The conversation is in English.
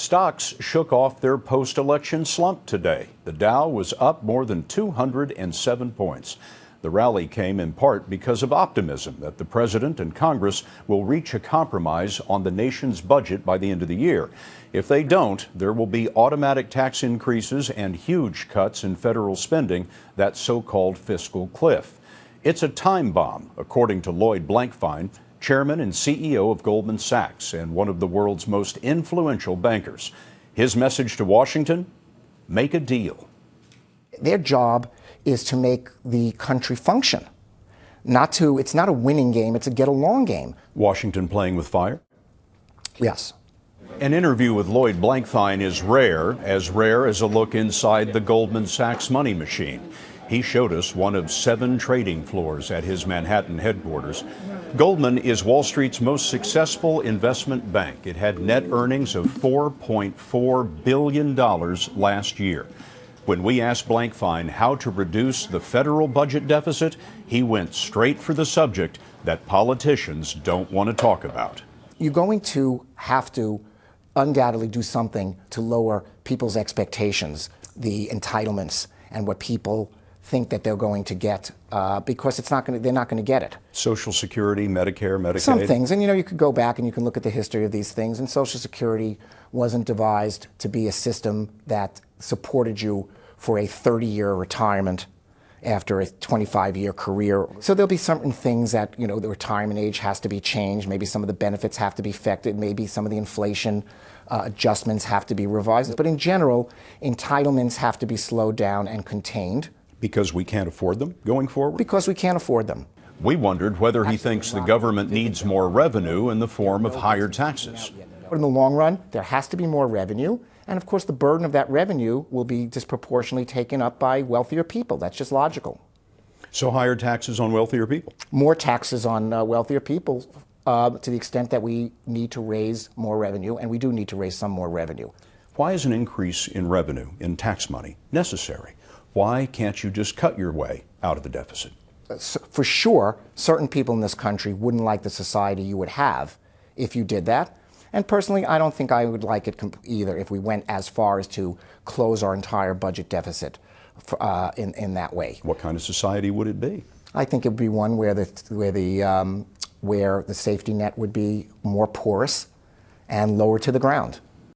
Stocks shook off their post-election slump today. The Dow was up more than 207 points. The rally came in part because of optimism that the president and Congress will reach a compromise on the nation's budget by the end of the year. If they don't, there will be automatic tax increases and huge cuts in federal spending, that so-called fiscal cliff. It's a time bomb, according to Lloyd Blankfein, chairman and CEO of Goldman Sachs and one of the world's most influential bankers. His message to Washington: make a deal. Their job is to make the country function. It's not a winning game, it's a get-along game. Washington playing with fire? Yes. An interview with Lloyd Blankfein is rare as a look inside the Goldman Sachs money machine. He showed us one of 7 trading floors at his Manhattan headquarters. Goldman is Wall Street's most successful investment bank. It had net earnings of $4.4 billion last year. When we asked Blankfein how to reduce the federal budget deficit, he went straight for the subject that politicians don't want to talk about. You're going to have to undoubtedly do something to lower people's expectations, the entitlements, and what people think that they're going to get, because they're not going to get it. Social Security, Medicare, Medicaid? Some things, and you could go back and you can look at the history of these things, and Social Security wasn't devised to be a system that supported you for a 30-year retirement after a 25-year career. So there'll be certain things that, the retirement age has to be changed, maybe some of the benefits have to be affected, maybe some of the inflation adjustments have to be revised. But in general, entitlements have to be slowed down and contained. Because we can't afford them going forward? Because we can't afford them. We wondered whether he thinks the government needs more revenue in the form of higher taxes. But in the long run, there has to be more revenue. And of course, the burden of that revenue will be disproportionately taken up by wealthier people. That's just logical. So higher taxes on wealthier people? More taxes on wealthier people to the extent that we need to raise more revenue, and we do need to raise some more revenue. Why is an increase in revenue, in tax money, necessary? Why can't you just cut your way out of the deficit? For sure, certain people in this country wouldn't like the society you would have if you did that. And personally, I don't think I would like it either if we went as far as to close our entire budget deficit in that way. What kind of society would it be? I think it would be one where the safety net would be more porous and lower to the ground.